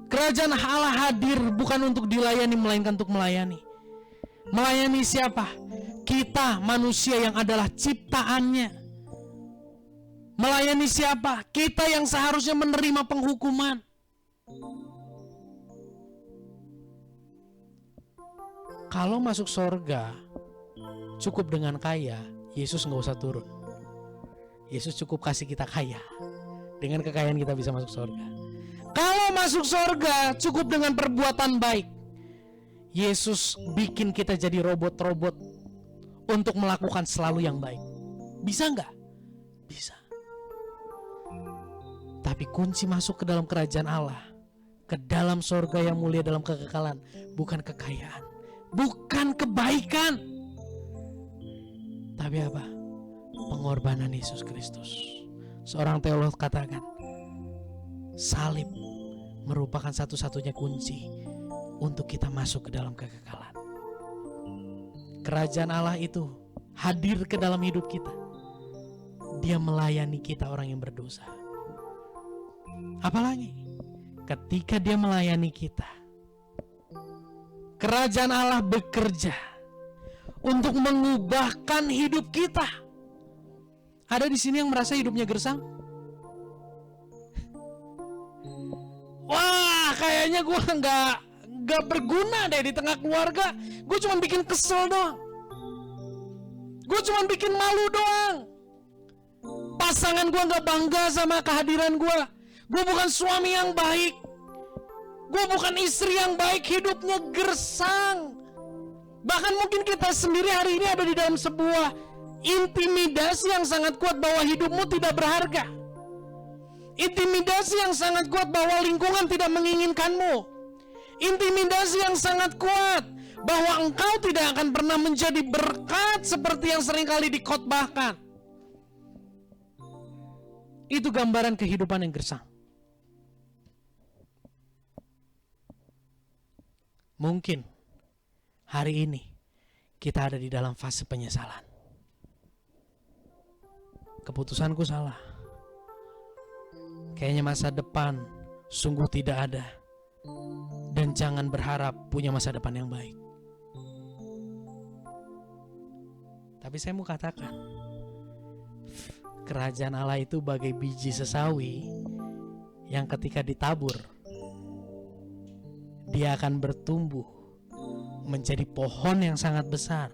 Kerajaan Allah hadir bukan untuk dilayani, melainkan untuk melayani. Melayani siapa? Kita manusia yang adalah ciptaannya. Melayani siapa? Kita yang seharusnya menerima penghukuman. Kalau masuk surga cukup dengan kaya, Yesus gak usah turun. Yesus cukup kasih kita kaya. Dengan kekayaan kita bisa masuk surga. Kalau masuk surga cukup dengan perbuatan baik, Yesus bikin kita jadi robot-robot untuk melakukan selalu yang baik. Bisa gak? Bisa. Tapi kunci masuk ke dalam kerajaan Allah, ke dalam surga yang mulia dalam kekekalan, bukan kekayaan, bukan kebaikan, tapi apa? Pengorbanan Yesus Kristus. Seorang teolog katakan, salib merupakan satu-satunya kunci untuk kita masuk ke dalam kekekalan. Kerajaan Allah itu hadir ke dalam hidup kita. Dia melayani kita orang yang berdosa. Apalagi ketika Dia melayani kita, kerajaan Allah bekerja untuk mengubahkan hidup kita. Ada di sini yang merasa hidupnya gersang? Wah, kayaknya gue nggak berguna deh di tengah keluarga. Gue cuma bikin kesel doang. Gue cuma bikin malu doang. Pasangan gue nggak bangga sama kehadiran gue. Gue bukan suami yang baik. Gue bukan istri yang baik, hidupnya gersang. Bahkan mungkin kita sendiri hari ini ada di dalam sebuah intimidasi yang sangat kuat bahwa hidupmu tidak berharga. Intimidasi yang sangat kuat bahwa lingkungan tidak menginginkanmu. Intimidasi yang sangat kuat bahwa engkau tidak akan pernah menjadi berkat seperti yang seringkali dikhotbahkan. Itu gambaran kehidupan yang gersang. Mungkin hari ini kita ada di dalam fase penyesalan. Keputusanku salah. Kayaknya masa depan sungguh tidak ada. Dan jangan berharap punya masa depan yang baik. Tapi saya mau katakan, kerajaan Allah itu bagai biji sesawi yang ketika ditabur, dia akan bertumbuh menjadi pohon yang sangat besar,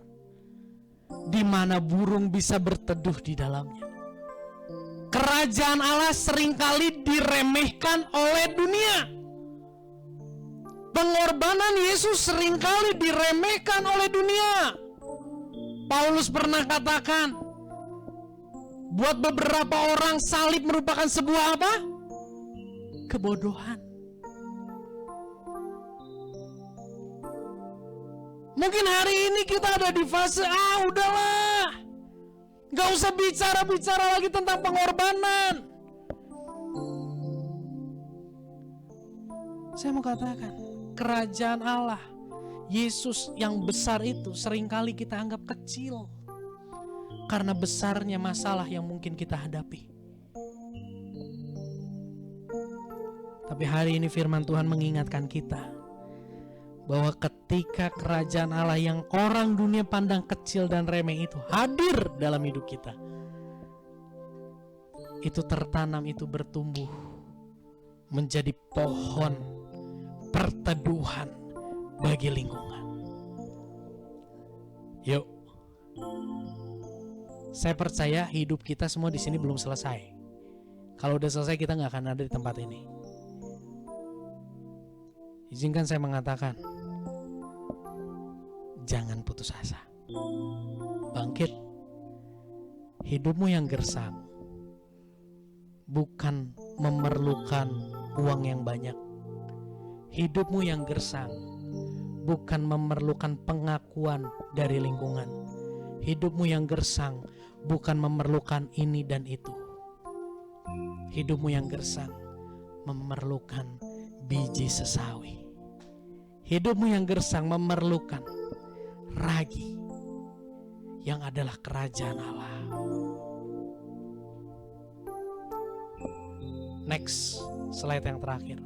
di mana burung bisa berteduh di dalamnya. Kerajaan Allah seringkali diremehkan oleh dunia. Pengorbanan Yesus seringkali diremehkan oleh dunia. Paulus pernah katakan, buat beberapa orang salib merupakan sebuah apa? Kebodohan. Mungkin hari ini kita ada di fase, udahlah, gak usah bicara lagi tentang pengorbanan. Saya mau katakan, kerajaan Allah, Yesus yang besar itu seringkali kita anggap kecil karena besarnya masalah yang mungkin kita hadapi. Tapi hari ini firman Tuhan mengingatkan kita bahwa ketika kerajaan Allah yang orang dunia pandang kecil dan remeh itu hadir dalam hidup kita, itu tertanam, itu bertumbuh menjadi pohon perteduhan bagi lingkungan. Yuk, saya percaya hidup kita semua di sini belum selesai. Kalau udah selesai kita nggak akan ada di tempat ini. Izinkan saya mengatakan, jangan putus asa. Bangkit. Hidupmu yang gersang bukan memerlukan uang yang banyak. Hidupmu yang gersang bukan memerlukan pengakuan dari lingkungan. Hidupmu yang gersang bukan memerlukan ini dan itu. Hidupmu yang gersang memerlukan biji sesawi. Hidupmu yang gersang memerlukan ragi yang adalah kerajaan Allah. Next, slide yang terakhir.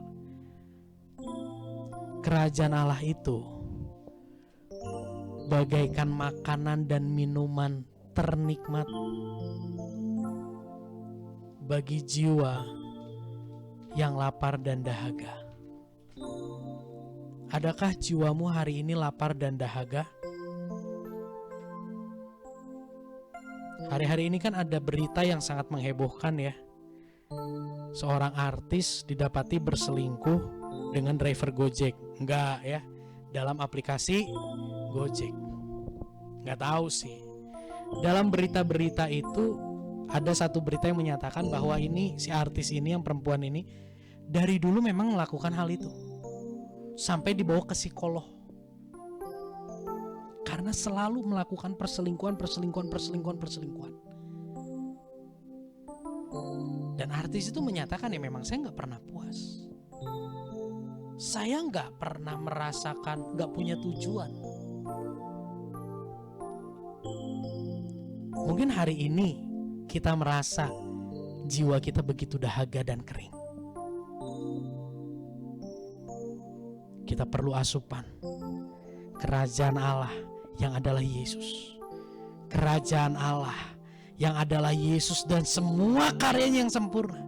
Kerajaan Allah itu bagaikan makanan dan minuman ternikmat bagi jiwa yang lapar dan dahaga. Adakah jiwamu hari ini lapar dan dahaga? Hari-hari ini kan ada berita yang sangat menghebohkan ya. Seorang artis didapati berselingkuh dengan driver Gojek. Enggak ya, dalam aplikasi Gojek. Enggak tahu sih. Dalam berita-berita itu ada satu berita yang menyatakan bahwa ini si artis ini, yang perempuan ini, dari dulu memang melakukan hal itu. Sampai dibawa ke psikolog. Karena selalu melakukan perselingkuhan. Dan artis itu menyatakan ya memang saya gak pernah puas. Saya gak pernah merasakan, gak punya tujuan. Mungkin hari ini kita merasa jiwa kita begitu dahaga dan kering. Kita perlu asupan kerajaan Allah yang adalah Yesus. Kerajaan Allah yang adalah Yesus dan semua karyanya yang sempurna.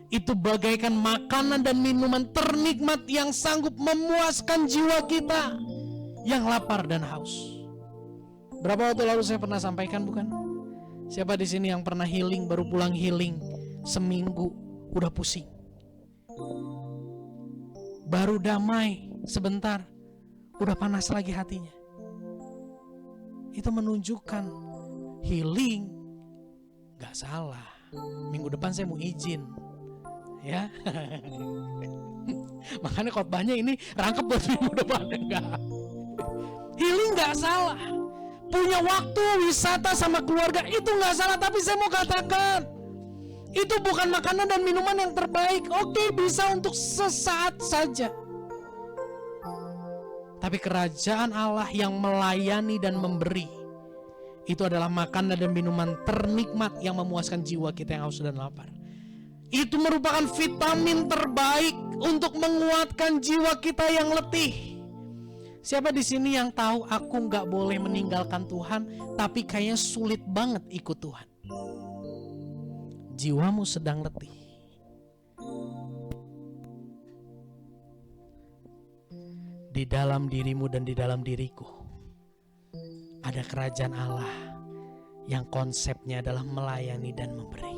Itu bagaikan makanan dan minuman ternikmat yang sanggup memuaskan jiwa kita yang lapar dan haus. Berapa waktu lalu saya pernah sampaikan, bukan? Siapa di sini yang pernah healing, baru pulang healing seminggu udah pusing? baru damai sebentar, udah panas lagi hatinya. Itu menunjukkan healing gak salah. Minggu depan saya mau izin, ya. Makanya khotbahnya ini rangkap buat minggu depan. Enggak. Healing gak salah. Punya waktu wisata sama keluarga itu gak salah. Tapi saya mau katakan, itu bukan makanan dan minuman yang terbaik. Oke, bisa untuk sesaat saja. Tapi kerajaan Allah yang melayani dan memberi, itu adalah makanan dan minuman ternikmat yang memuaskan jiwa kita yang haus dan lapar. Itu merupakan vitamin terbaik untuk menguatkan jiwa kita yang letih. Siapa di sini yang tahu aku gak boleh meninggalkan Tuhan, tapi kayaknya sulit banget ikut Tuhan? Jiwamu sedang letih. Di dalam dirimu dan di dalam diriku ada kerajaan Allah yang konsepnya adalah melayani dan memberi.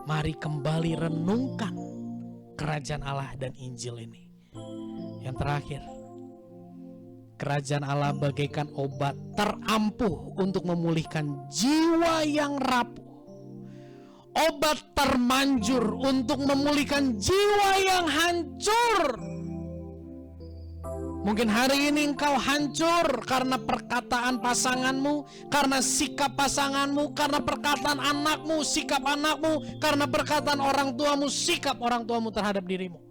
Mari kembali renungkan kerajaan Allah dan Injil ini. Yang terakhir, kerajaan Allah bagaikan obat terampuh untuk memulihkan jiwa yang rapuh. Obat termanjur untuk memulihkan jiwa yang hancur. Mungkin hari ini engkau hancur karena perkataan pasanganmu, karena sikap pasanganmu, karena perkataan anakmu, sikap anakmu, karena perkataan orang tuamu, sikap orang tuamu terhadap dirimu.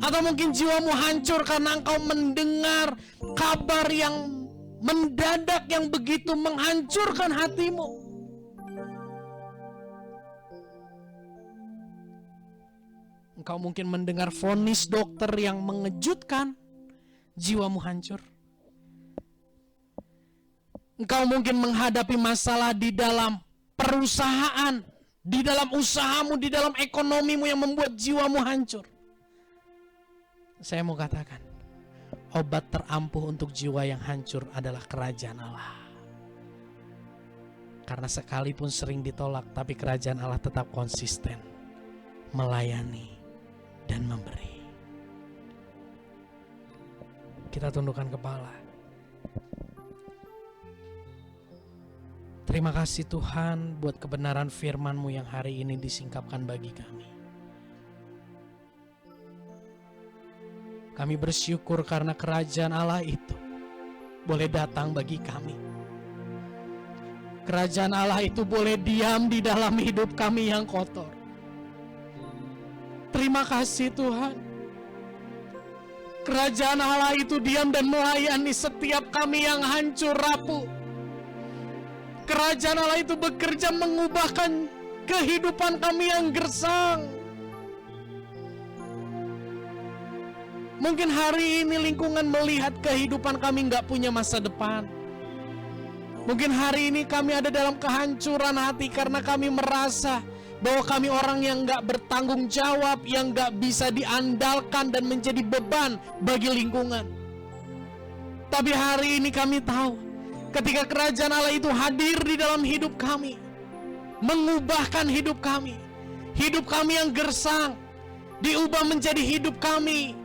Atau mungkin jiwamu hancur karena engkau mendengar kabar yang mendadak yang begitu menghancurkan hatimu. Engkau mungkin mendengar vonis dokter yang mengejutkan, jiwamu hancur. Engkau mungkin menghadapi masalah di dalam perusahaan, di dalam usahamu, di dalam ekonomimu yang membuat jiwamu hancur. Saya mau katakan, obat terampuh untuk jiwa yang hancur adalah kerajaan Allah. Karena sekalipun sering ditolak, tapi kerajaan Allah tetap konsisten melayani dan memberi. Kita tundukkan kepala. Terima kasih Tuhan buat kebenaran firman-Mu yang hari ini disingkapkan bagi kami. Kami bersyukur karena kerajaan Allah itu boleh datang bagi kami. Kerajaan Allah itu boleh diam di dalam hidup kami yang kotor. Terima kasih Tuhan. Kerajaan Allah itu diam dan melayani setiap kami yang hancur rapuh. Kerajaan Allah itu bekerja mengubahkan kehidupan kami yang gersang. Mungkin hari ini lingkungan melihat kehidupan kami gak punya masa depan. Mungkin hari ini kami ada dalam kehancuran hati karena kami merasa bahwa kami orang yang gak bertanggung jawab, yang gak bisa diandalkan dan menjadi beban bagi lingkungan. Tapi hari ini kami tahu, ketika kerajaan Allah itu hadir di dalam hidup kami, mengubahkan hidup kami yang gersang, diubah menjadi hidup kami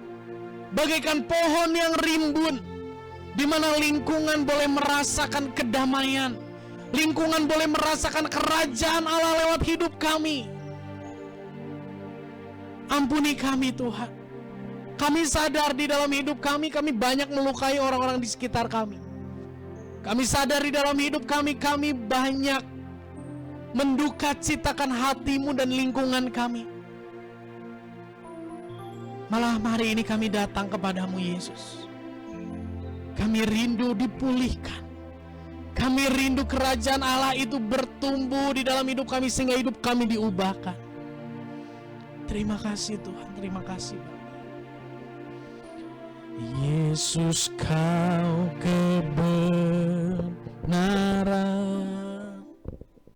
bagaikan pohon yang rimbun, di mana lingkungan boleh merasakan kedamaian. Lingkungan boleh merasakan kerajaan Allah lewat hidup kami. Ampuni kami Tuhan. Kami sadar di dalam hidup kami banyak melukai orang-orang di sekitar kami. Kami sadar di dalam hidup kami banyak mendukacitakan hati-Mu dan lingkungan kami. Malah hari ini kami datang kepadamu Yesus. Kami rindu dipulihkan. Kami rindu kerajaan Allah itu bertumbuh di dalam hidup kami sehingga hidup kami diubahkan. Terima kasih Tuhan, terima kasih Bapa. Yesus, Kau kebenaran